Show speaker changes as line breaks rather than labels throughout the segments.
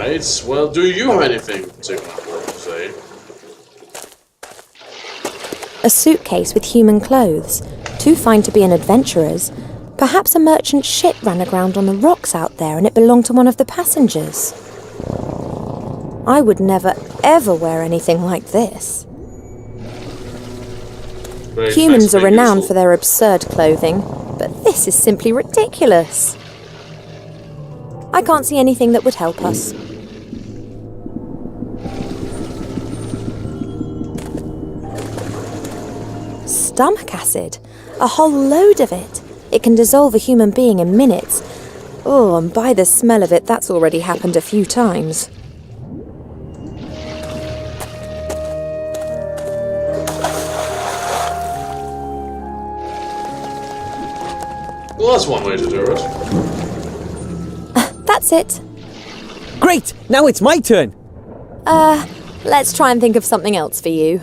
Alright, well, do you have anything particular to say?
A suitcase with human clothes, too fine to be an adventurer's. Perhaps a merchant ship ran aground on the rocks out there and it belonged to one of the passengers. I would never, ever wear anything like this. Humans are renowned for their absurd clothing, but this is simply ridiculous. I can't see anything that would help us. Stomach acid, a whole load of it. It can dissolve a human being in minutes. Oh, and by the smell of it, that's already happened a few times.
Well, that's one way to do it.
That's it.
Great! Now it's my turn!
Let's try and think of something else for you.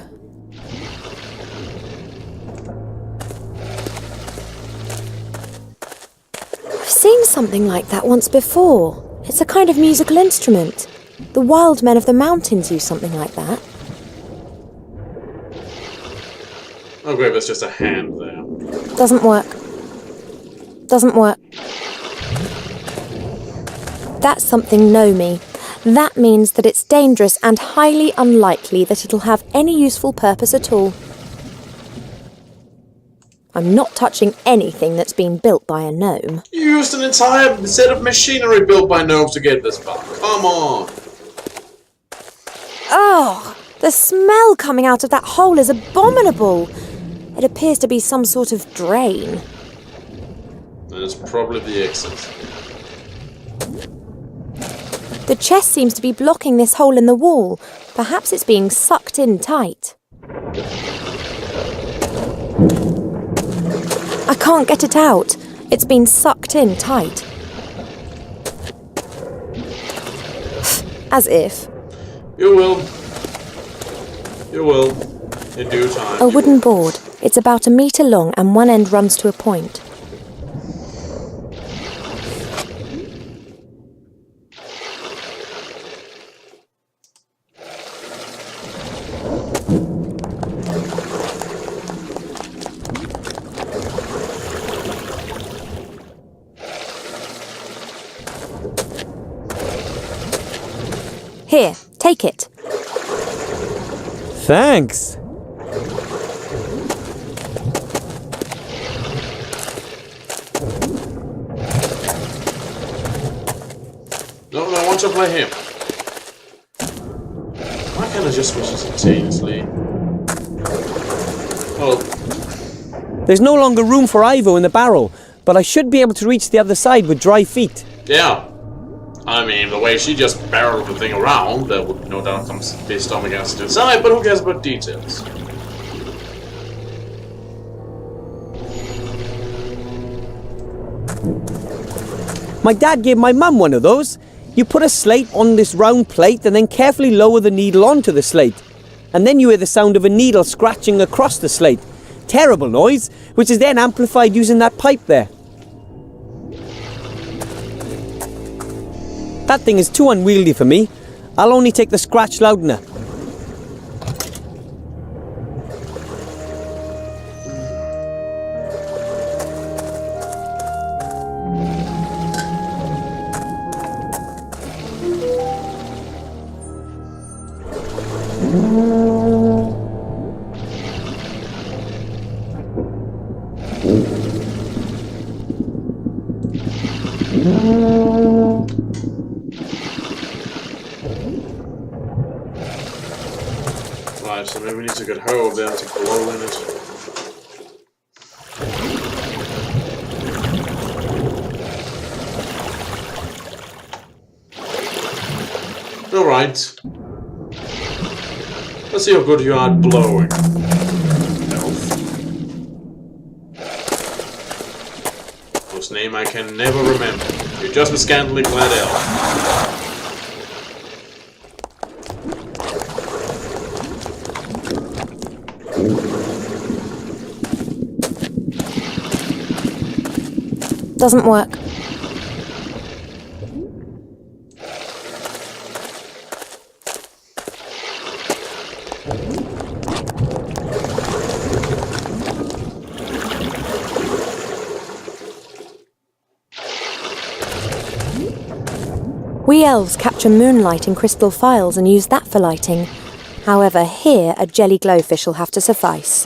I've seen something like that once before. It's a kind of musical instrument. The wild men of the mountains use something like that.
Oh great, there's just a hand there.
Doesn't work. Doesn't work. That's something Nomi. That means that it's dangerous and highly unlikely that it'll have any useful purpose at all. I'm not touching anything that's been built by a gnome.
You used an entire set of machinery built by gnomes to get this far. Come on!
Oh, the smell coming out of that hole is abominable. It appears to be some sort of drain.
And it's probably the exit.
The chest seems to be blocking this hole in the wall. Perhaps it's being sucked in tight. I can't get it out. It's been sucked in tight. As if.
You will. You will. In due time.
A wooden board. It's about 1 metre long and one end runs to a point. Here, take it.
Thanks.
No, I want to play him. Why can't I just switch instantaneously? Oh.
There's no longer room for Ivo in the barrel, but I should be able to reach the other side with dry feet.
Yeah. I mean, the way she just barreled the thing around, that would no doubt come be storming against the side, but who cares about details?
My dad gave my mum one of those. You put a slate on this round plate and then carefully lower the needle onto the slate. And then you hear the sound of a needle scratching across the slate. Terrible noise, which is then amplified using that pipe there. That thing is too unwieldy for me. I'll only take the scratch loudener.
Right, so maybe we need to get her over there to blow in it. Alright. Let's see how good you are at blowing. Elf. Whose name I can never remember. You're just a scantily clad elf.
Doesn't work. We elves capture moonlight in crystal phials and use that for lighting. However, here a jelly glowfish will have to suffice.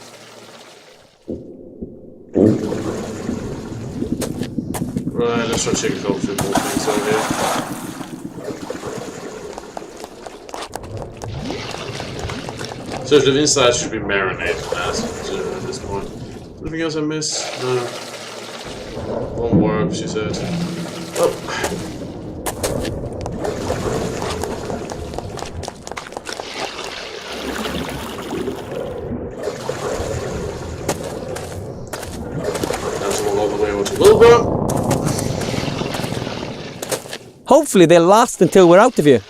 Right, let's try to check a couple few more things over here. So the inside should be marinated at this point. Anything else I missed? No. One more, she said. Oh. That's all the way over to Wilbur.
Hopefully they'll last until we're out of here.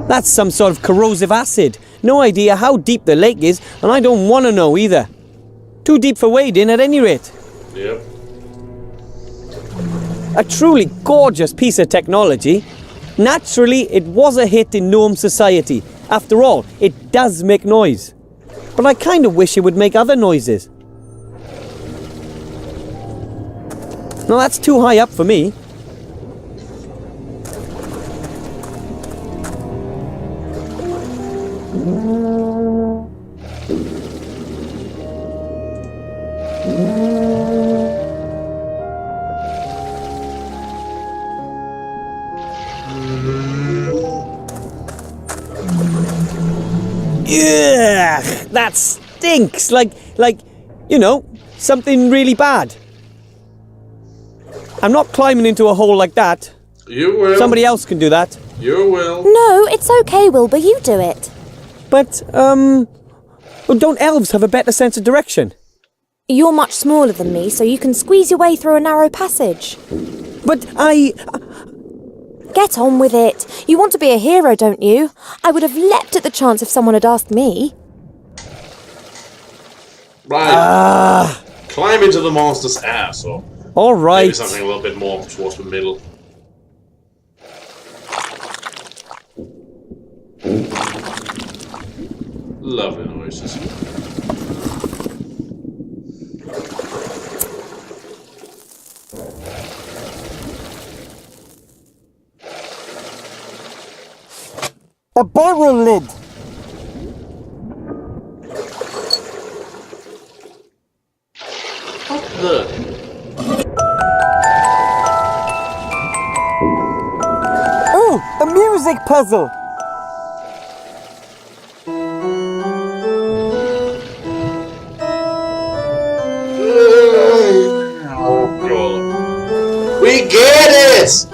That's some sort of corrosive acid. No idea how deep the lake is, and I don't want to know either. Too deep for wading at any rate.
Yep.
A truly gorgeous piece of technology. Naturally, it was a hit in gnome society. After all, it does make noise. But I kind of wish it would make other noises. No, that's too high up for me. Ugh, that stinks. Like, you know, something really bad. I'm not climbing into a hole like that.
You will.
Somebody else can do that.
You will.
No, it's okay, Wilbur, you do it.
But, don't elves have a better sense of direction?
You're much smaller than me, so you can squeeze your way through a narrow passage.
But
Get on with it. You want to be a hero, don't you? I would have leapt at the chance if someone had asked me.
Right. Climb into the monster's ass, or
all right.
maybe something a little bit more towards the middle. Lovely noises.
A barrel lid.
What the?
Oh, a music puzzle.
Oh god. We get it!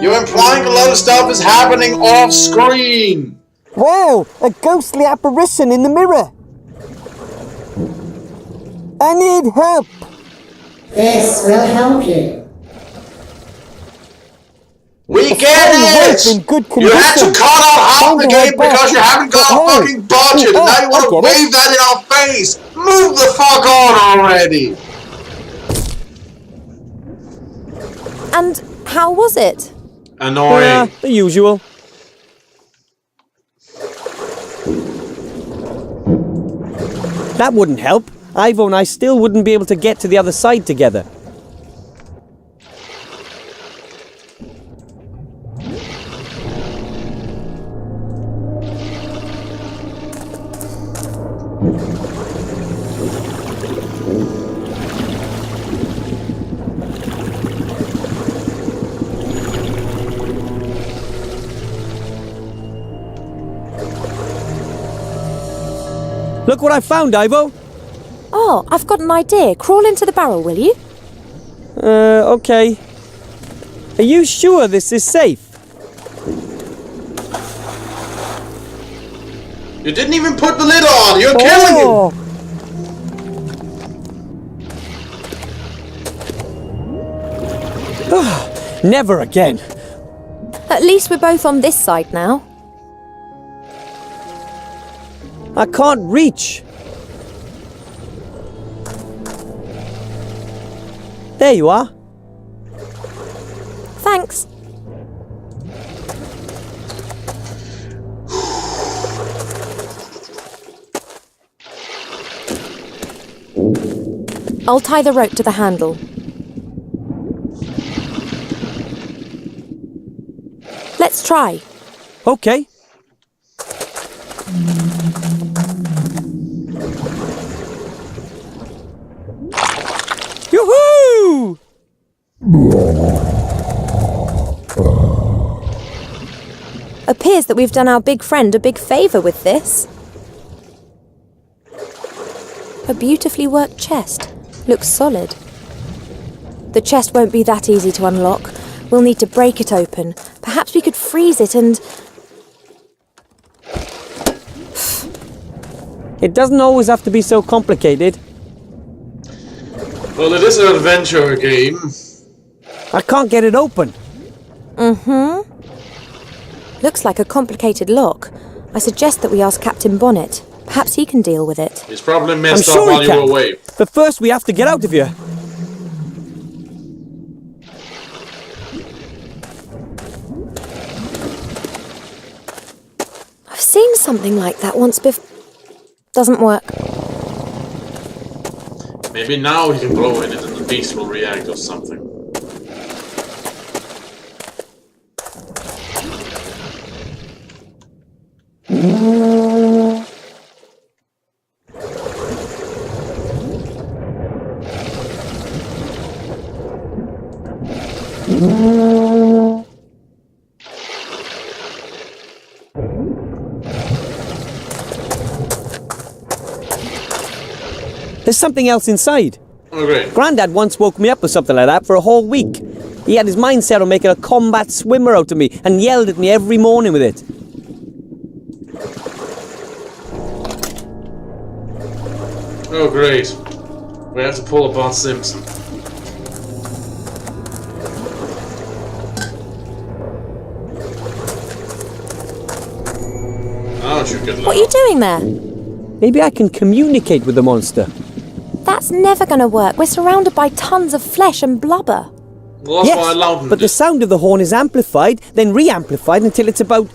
You're implying a lot of stuff is happening off screen!
Wow, a ghostly apparition in the mirror. I need help.
This will help you.
We get it!
In good
You had to
condition.
cut out half
Find
the
the
game
right
because you
back.
haven't got a
Hey.
fucking budget, and
Oh,
now you want
I
to
get it.
wave that in our face! Move the fuck on already!
And how was it?
Annoying.
The usual. That wouldn't help. Ivo and I still wouldn't be able to get to the other side together. Look what I found, Ivo.
Oh, I've got an idea. Crawl into the barrel, will you?
Okay. Are you sure this is safe?
You didn't even put the lid on! You're killing him!
Never again.
At least we're both on this side now.
I can't reach. There you are.
I'll tie the rope to the handle. Let's try.
Okay. Yoo-hoo!
Appears that we've done our big friend a big favour with this. A beautifully worked chest. Looks solid. The chest won't be that easy to unlock. We'll need to break it open. Perhaps we could freeze it and...
It doesn't always have to be so complicated.
Well, it is an adventure game.
I can't get it open.
Looks like a complicated lock. I suggest that we ask Captain Bonnet. Perhaps he can deal with it.
He's probably
I'm
messed up
sure
while
he
you
can.
were away.
But first we have to get out of here.
I've seen something like that once before. Doesn't work.
Maybe now he can blow in it and the beast will react or something.
There's something else inside.
Oh, great.
Grandad once woke me up with something like that for a whole week. He had his mind set on making a combat swimmer out of me and yelled at me every morning with it.
Oh, great. We have to pull a Bart Simpson. Oh, should get
What are you doing there?
Maybe I can communicate with the monster.
That's never going to work. We're surrounded by tons of flesh and blubber.
Well, that's why I loudened
but the
it.
sound of the horn is amplified, then re-amplified until it's about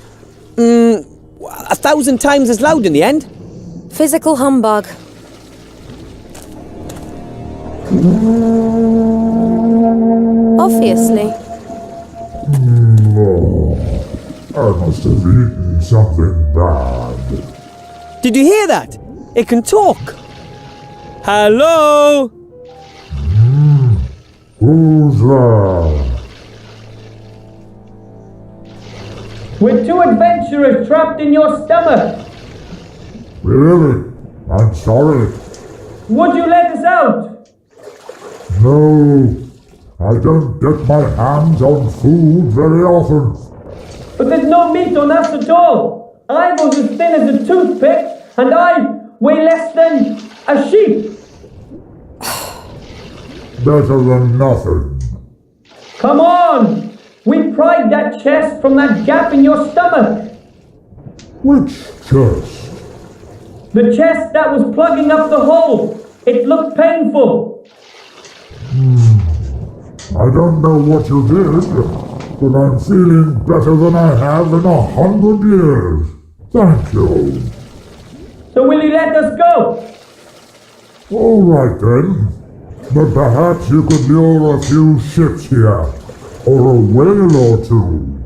1,000 times as loud in the end.
Physical humbug. Obviously.
I must have eaten something bad.
Did you hear that? It can talk. Hello?
Who's there?
We're two adventurers trapped in your stomach.
Really? I'm sorry.
Would you let us out?
No, I don't get my hands on food very often.
But there's no meat on us at all. I was as thin as a toothpick, and I weigh less than a sheep.
Better than nothing.
Come on! We pried that chest from that gap in your stomach.
Which chest?
The chest that was plugging up the hole. It looked painful.
I don't know what you did, but I'm feeling better than I have in 100 years. Thank you.
So will you let us go?
All right then. But perhaps you could lure a few ships here, or a whale or two.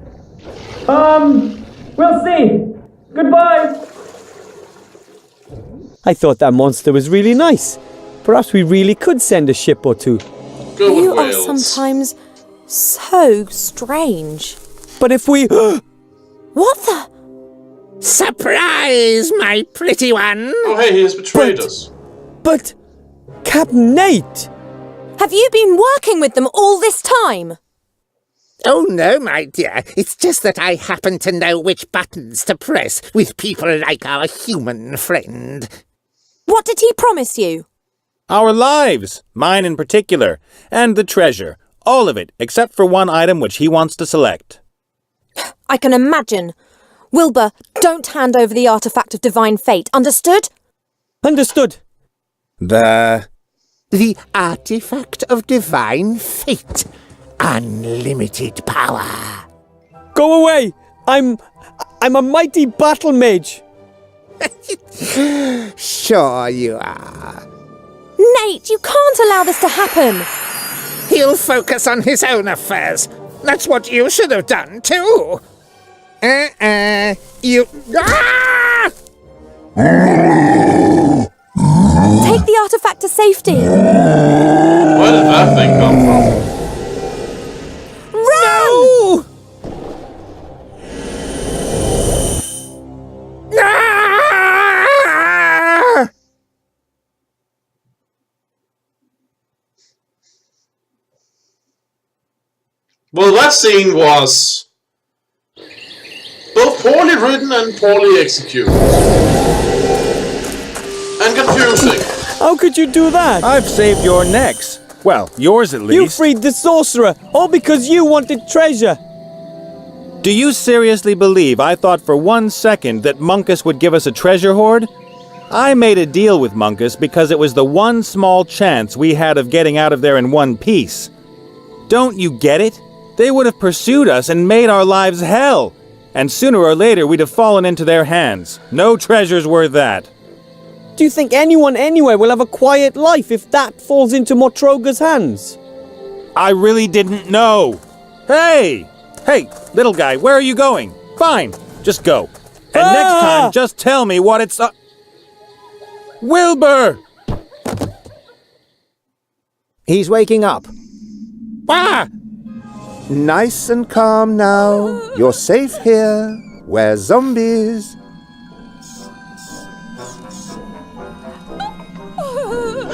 We'll see. Goodbye.
I thought that monster was really nice. Perhaps we really could send a ship or two.
Go with
You are
whales.
sometimes so strange.
But if we...
What the?
Surprise, my pretty one!
Oh, hey, he has betrayed
But-
us.
But... Captain Nate!
Have you been working with them all this time?
Oh no, my dear, it's just that I happen to know which buttons to press with people like our human friend.
What did he promise you?
Our lives, mine in particular, and the treasure. All of it, except for one item which he wants to select.
I can imagine. Wilbur, don't hand over the artifact of divine fate, understood?
Understood.
The artifact of divine fate. Unlimited power.
Go away! I'm a mighty battle mage.
Sure you are.
Nate, you can't allow this to happen.
He'll focus on his own affairs. That's what you should have done, too. You... Ah!
Take the artifact to safety.
Where did that thing come from?
Run!
Ah!
Well, that scene was both poorly written and poorly executed. And confusing.
How could you do that?
I've saved your necks. Well, yours at least.
You freed the sorcerer, all because you wanted treasure.
Do you seriously believe I thought for 1 second that Munkus would give us a treasure hoard? I made a deal with Munkus because it was the one small chance we had of getting out of there in one piece. Don't you get it? They would have pursued us and made our lives hell. And sooner or later we'd have fallen into their hands. No treasure's worth that.
Do you think anyone anywhere will have a quiet life if that falls into Motroga's hands?
I really didn't know. Hey! Hey, little guy, where are you going? Fine, just go. And next time, just tell me what it's... Wilbur!
He's waking up.
Ah!
Nice and calm now. You're safe here. We're zombies.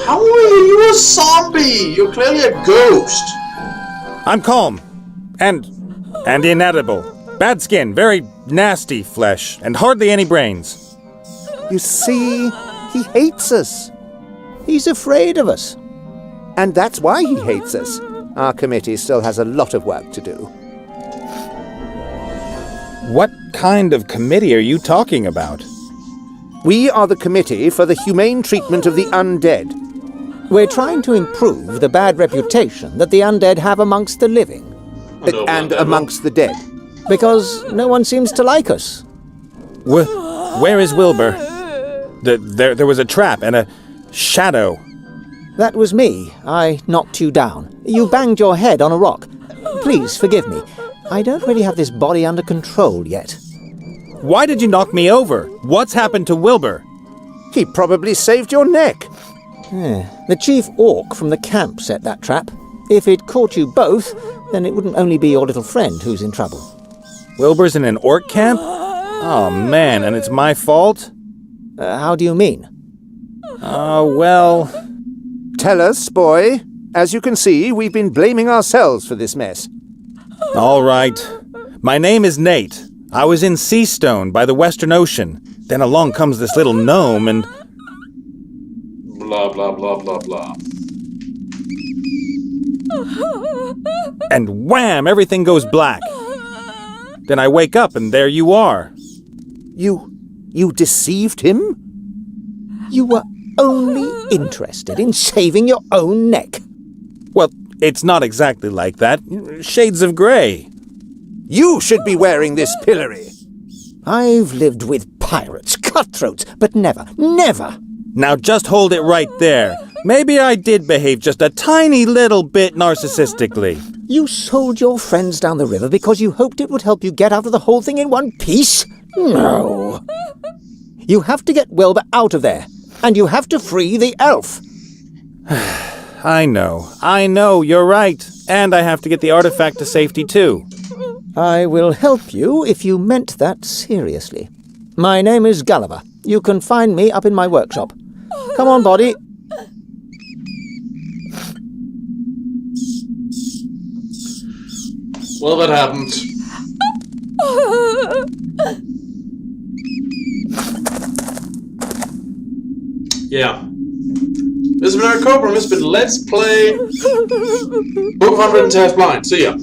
How are you a zombie? You're clearly a ghost.
I'm calm. And inedible. Bad skin, very nasty flesh, and hardly any brains.
You see, he hates us. He's afraid of us. And that's why he hates us. Our committee still has a lot of work to do.
What kind of committee are you talking about?
We are the Committee for the Humane Treatment of the Undead. We're trying to improve the bad reputation that the undead have amongst the living. And amongst the dead. Because no one seems to like us.
Where is Wilbur? There was a trap and a shadow.
That was me. I knocked you down. You banged your head on a rock. Please forgive me. I don't really have this body under control yet.
Why did you knock me over? What's happened to Wilbur?
He probably saved your neck. The chief orc from the camp set that trap. If it caught you both, then it wouldn't only be your little friend who's in trouble.
Wilbur's in an orc camp? Oh man, and it's my fault?
How do you mean?
Well...
Tell us, boy. As you can see, we've been blaming ourselves for this mess.
All right. My name is Nate. I was in Seastone by the Western Ocean. Then along comes this little gnome and...
Blah, blah, blah, blah, blah.
And wham! Everything goes black. Then I wake up and there you are.
You deceived him? You were only interested in saving your own neck.
Well, it's not exactly like that. Shades of grey.
You should be wearing this pillory. I've lived with pirates, cutthroats, but never...
Now just hold it right there. Maybe I did behave just a tiny little bit narcissistically.
You sold your friends down the river because you hoped it would help you get out of the whole thing in one piece? No. You have to get Wilbur out of there. And you have to free the elf.
I know, you're right. And I have to get the artifact to safety too.
I will help you if you meant that seriously. My name is Gulliver. You can find me up in my workshop. Come on, body.
Well, that happened. Yeah. This has been our Cobra. This has been Let's Play Book of Unwritten Task Blind. See ya.